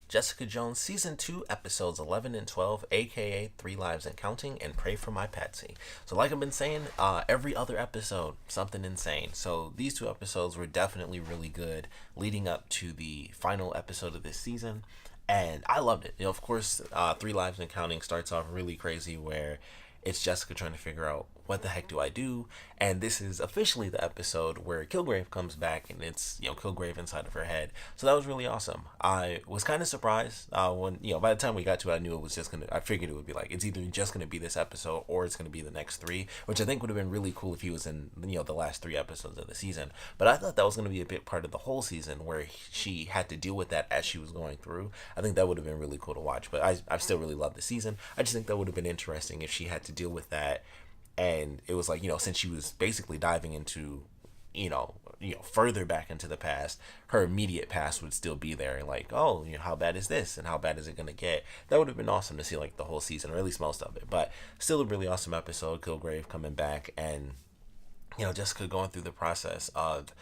Jessica Jones Season 2, Episodes 11 and 12, aka Three Lives and Counting, and Pray for My Patsy. So, like I've been saying, every other episode, something insane. So, these two episodes were definitely really good leading up to the final episode of this season. And I loved it. Of course, Three Lives and Counting starts off really crazy where it's Jessica trying to figure out what the heck do I do? And this is officially the episode where Kilgrave comes back and it's, Kilgrave inside of her head. So that was really awesome. I was kind of surprised when, by the time we got to it, I knew it was just going to, I figured it would be like, it's either just going to be this episode or it's going to be the next three, which I think would have been really cool if he was in, the last three episodes of the season. But I thought that was going to be a big part of the whole season where she had to deal with that as she was going through. I think that would have been really cool to watch, but I still really love the season. I just think that would have been interesting if she had to deal with that and it was like, since she was basically diving into, further back into the past, her immediate past would still be there. Like, oh, how bad is this and how bad is it gonna get? That would have been awesome to see like the whole season, or at least most of it. But still a really awesome episode. Kilgrave coming back and Jessica going through the process of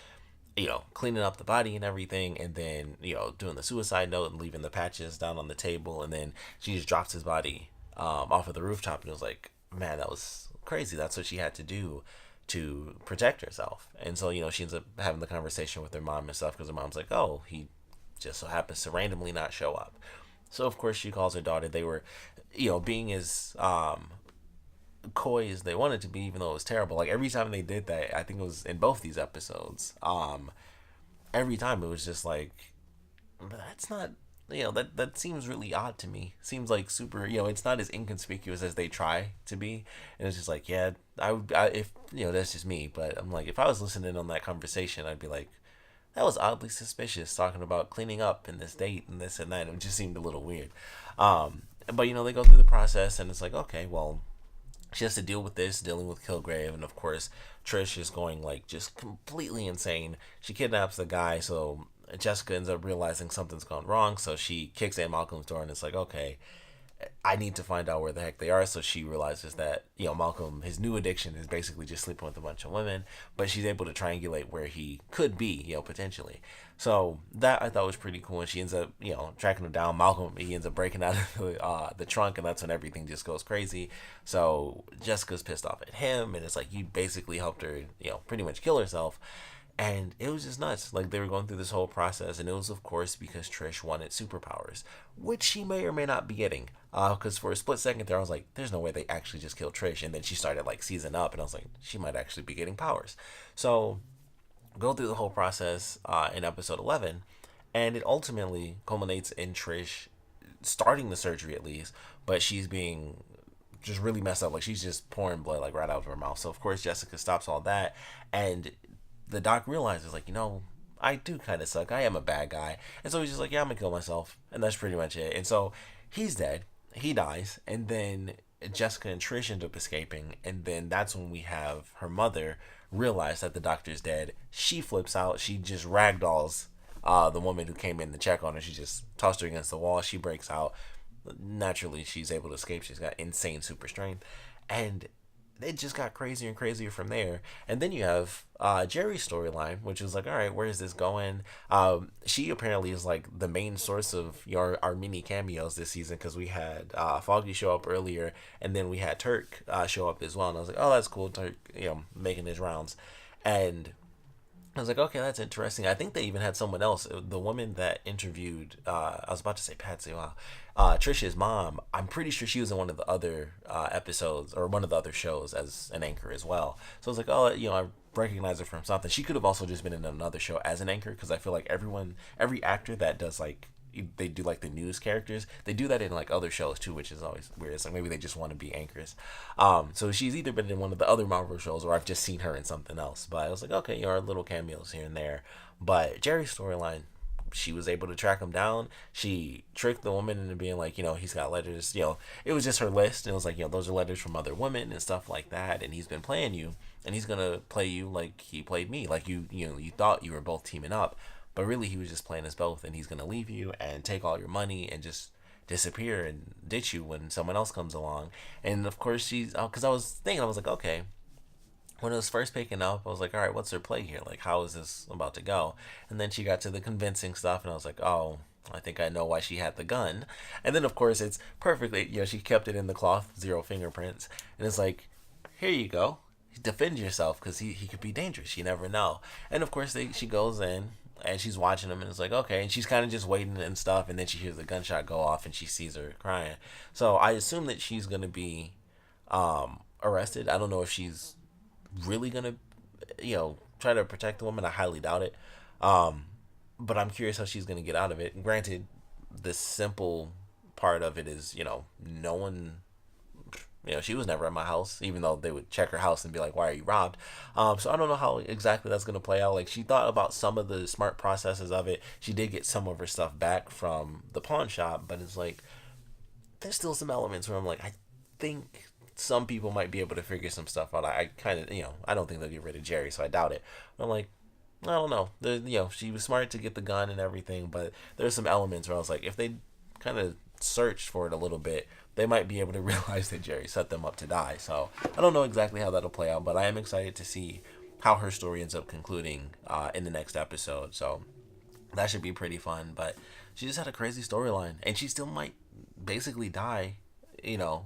cleaning up the body and everything, and then doing the suicide note and leaving the patches down on the table, and then she just drops his body off of the rooftop, and it was like, man, that was crazy. That's what she had to do to protect herself. And so she ends up having the conversation with her mom and stuff, because her mom's like, oh, he just so happens to randomly not show up. So of course she calls her daughter. They were being as coy as they wanted to be, even though it was terrible. Like every time they did that, I think it was in both these episodes, every time it was just like, that's not, that seems really odd to me. Seems like super, it's not as inconspicuous as they try to be. And it's just like, yeah, if that's just me, but I'm like, if I was listening on that conversation, I'd be like, that was oddly suspicious, talking about cleaning up and this date and this and that. It just seemed a little weird. But they go through the process and it's like, okay, well, she has to deal with this, dealing with Kilgrave, and of course Trish is going like just completely insane. She kidnaps the guy, so Jessica ends up realizing something's gone wrong, so she kicks in Malcolm's door and it's like, okay, I need to find out where the heck they are. So she realizes that Malcolm, his new addiction is basically just sleeping with a bunch of women, but she's able to triangulate where he could be, potentially. So that I thought was pretty cool, and she ends up tracking him down. Malcolm, he ends up breaking out of the trunk, and that's when everything just goes crazy. So Jessica's pissed off at him, and it's like he basically helped her pretty much kill herself. And it was just nuts. Like they were going through this whole process, and it was of course because Trish wanted superpowers, which she may or may not be getting. Because for a split second there, I was like, "There's no way they actually just killed Trish." And then she started like season up, and I was like, "She might actually be getting powers." So go through the whole process in episode 11, and it ultimately culminates in Trish starting the surgery at least, but she's being just really messed up. Like she's just pouring blood like right out of her mouth. So of course Jessica stops all that, and the doc realizes like, I do kind of suck. I am a bad guy. And so he's just like, yeah, I'm gonna kill myself. And that's pretty much it. And so he's dead. He dies. And then Jessica and Trish end up escaping. And then that's when we have her mother realize that the doctor's dead. She flips out. She just ragdolls the woman who came in to check on her. She just tossed her against the wall. She breaks out. Naturally, she's able to escape. She's got insane super strength. And it just got crazier and crazier from there. And then you have Jerry's storyline, which is like, all right, where is this going? She apparently is like the main source of our mini cameos this season, because we had Foggy show up earlier, and then we had Turk show up as well. And I was like, oh, that's cool, Turk, making his rounds. And I was like, okay, that's interesting. I think they even had someone else. The woman that interviewed, I was about to say Patsy, wow. Trisha's mom, I'm pretty sure she was in one of the other episodes, or one of the other shows as an anchor as well. So I was like, oh, I recognize her from something. She could have also just been in another show as an anchor, because I feel like every actor that does like, they do like the news characters, they do that in like other shows too, which is always weird. It's like maybe they just want to be anchors. So she's either been in one of the other Marvel shows, or I've just seen her in something else. But I was like, okay, our little cameos here and there. But Jerry's storyline, she was able to track him down. She tricked the woman into being like, he's got letters, it was just her list, and it was like, those are letters from other women and stuff like that, and he's been playing you, and he's gonna play you like he played me, like you thought you were both teaming up, but really he was just playing us both, and he's gonna leave you and take all your money and just disappear and ditch you when someone else comes along. And of course she's, because I was thinking, I was like, okay, when it was first picking up, I was like, all right, what's her play here? Like, how is this about to go? And then she got to the convincing stuff, and I was like, oh, I think I know why she had the gun. And then, of course, it's perfectly, she kept it in the cloth, zero fingerprints. And it's like, here you go. Defend yourself because he could be dangerous. You never know. And, of course, she goes in and she's watching him and it's like, okay. And she's kind of just waiting and stuff. And then she hears the gunshot go off and she sees her crying. So I assume that she's going to be arrested. I don't know if she's really going to, try to protect the woman. I highly doubt it. But I'm curious how she's going to get out of it. Granted, the simple part of it is, no one, she was never in my house, even though they would check her house and be like, why are you robbed? So I don't know how exactly that's going to play out. Like, she thought about some of the smart processes of it. She did get some of her stuff back from the pawn shop, but it's like, there's still some elements where I'm like, I think some people might be able to figure some stuff out. I kind of, I don't think they'll get rid of Jerry, so I doubt it. But I'm like, I don't know. She was smart to get the gun and everything, but there's some elements where I was like, if they kind of searched for it a little bit, they might be able to realize that Jerry set them up to die. So I don't know exactly how that'll play out, but I am excited to see how her story ends up concluding in the next episode. So that should be pretty fun. But she just had a crazy storyline, and she still might basically die,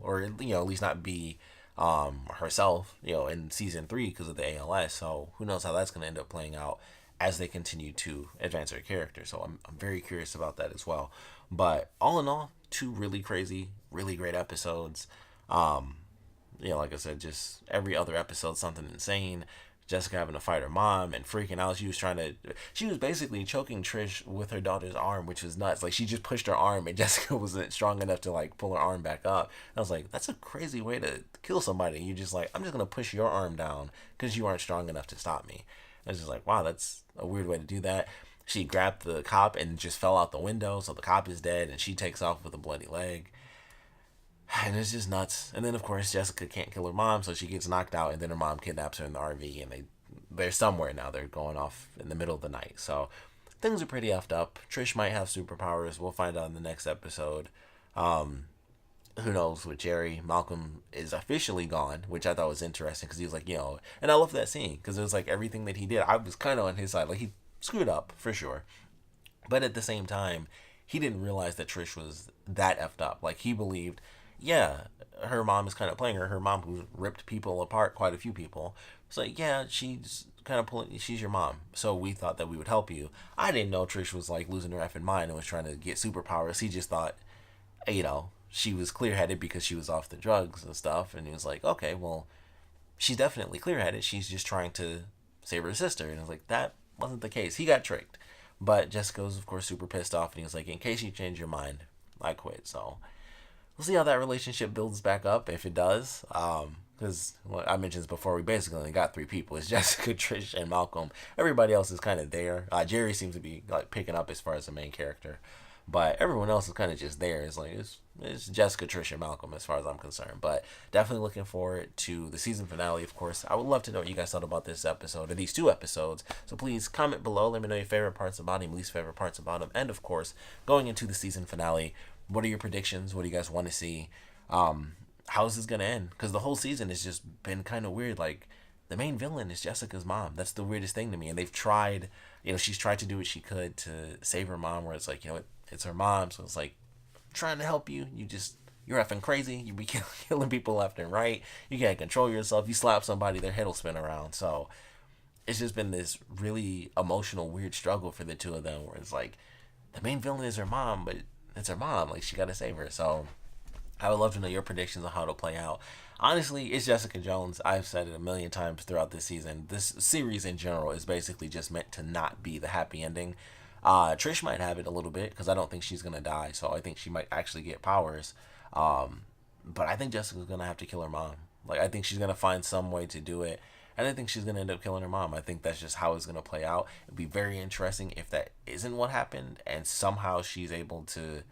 or at least not be herself, in season 3 because of the ALS. So who knows how that's going to end up playing out as they continue to advance her character. So I'm very curious about that as well. But all in all, 2 really crazy, really great episodes. Like I said, just every other episode, something insane. Jessica having to fight her mom and freaking out. She was basically choking Trish with her daughter's arm, which was nuts. Like, she just pushed her arm and Jessica wasn't strong enough to like pull her arm back up. And I was like, that's a crazy way to kill somebody. You just like, I'm just going to push your arm down because you aren't strong enough to stop me. I was just like, wow, that's a weird way to do that. She grabbed the cop and just fell out the window. So the cop is dead and she takes off with a bloody leg. And it's just nuts. And then, of course, Jessica can't kill her mom, so she gets knocked out, and then her mom kidnaps her in the RV, and they're somewhere now. They're going off in the middle of the night. So things are pretty effed up. Trish might have superpowers. We'll find out in the next episode. Who knows with Jerry. Malcolm is officially gone, which I thought was interesting because he was like, and I love that scene because it was like everything that he did. I was kind of on his side. Like, he screwed up for sure. But at the same time, he didn't realize that Trish was that effed up. Like, he believed, yeah, her mom is kind of playing her. Her mom who ripped people apart, quite a few people. It's like, yeah, she's kind of pulling, she's your mom. So we thought that we would help you. I didn't know Trish was like losing her effing mind and was trying to get superpowers. He just thought, she was clear-headed because she was off the drugs and stuff. And he was like, okay, well, she's definitely clear-headed. She's just trying to save her sister. And I was like, that wasn't the case. He got tricked. But Jessica was, of course, super pissed off. And he was like, in case you change your mind, I quit. So we'll see how that relationship builds back up, if it does. Because I mentioned this before, we basically only got 3 people. It's Jessica, Trish, and Malcolm. Everybody else is kind of there. Jerry seems to be like picking up as far as the main character. But everyone else is kind of just there. It's like, it's Jessica, Trish, and Malcolm as far as I'm concerned. But definitely looking forward to the season finale, of course. I would love to know what you guys thought about this episode, or these 2 episodes. So please comment below. Let me know your favorite parts about him, least favorite parts about him. And, of course, going into the season finale, what are your predictions? What do you guys want to see? How is this going to end? Because the whole season has just been kind of weird. Like, the main villain is Jessica's mom. That's the weirdest thing to me. And they've tried, she's tried to do what she could to save her mom, where it's like, it's her mom. So it's like, trying to help you. You're effing crazy. You be killing people left and right. You can't control yourself. You slap somebody, their head will spin around. So it's just been this really emotional, weird struggle for the 2 of them, where it's like, the main villain is her mom, but it's her mom. Like, she got to save her. So I would love to know your predictions on how it'll play out. Honestly, it's Jessica Jones. I've said it a million times throughout this season. This series in general is basically just meant to not be the happy ending. Trish might have it a little bit because I don't think she's going to die. So I think she might actually get powers. But I think Jessica's going to have to kill her mom. Like, I think she's going to find some way to do it. And I think she's going to end up killing her mom. I think that's just how it's going to play out. It'd be very interesting if that isn't what happened and somehow she's able to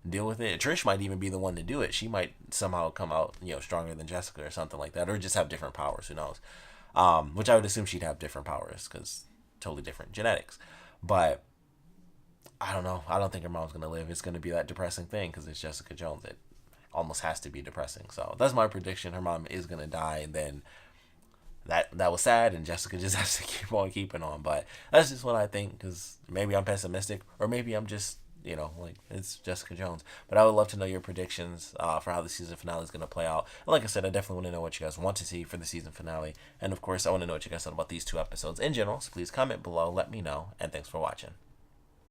deal with it. Trish might even be the one to do it. She might somehow come out, stronger than Jessica or something like that, or just have different powers. Who knows? Which I would assume she'd have different powers because totally different genetics. But I don't know. I don't think her mom's going to live. It's going to be that depressing thing because it's Jessica Jones. It almost has to be depressing. So that's my prediction. Her mom is going to die, and then that was sad, and Jessica just has to keep on keeping on. But that's just what I think, because maybe I'm pessimistic, or maybe I'm just you know, like it's Jessica Jones. But I would love to know your predictions for how the season finale is going to play out. And like I said, I definitely want to know what you guys want to see for the season finale. And of course, I want to know what you guys thought about these 2 episodes in general. So please comment below, let me know, and thanks for watching.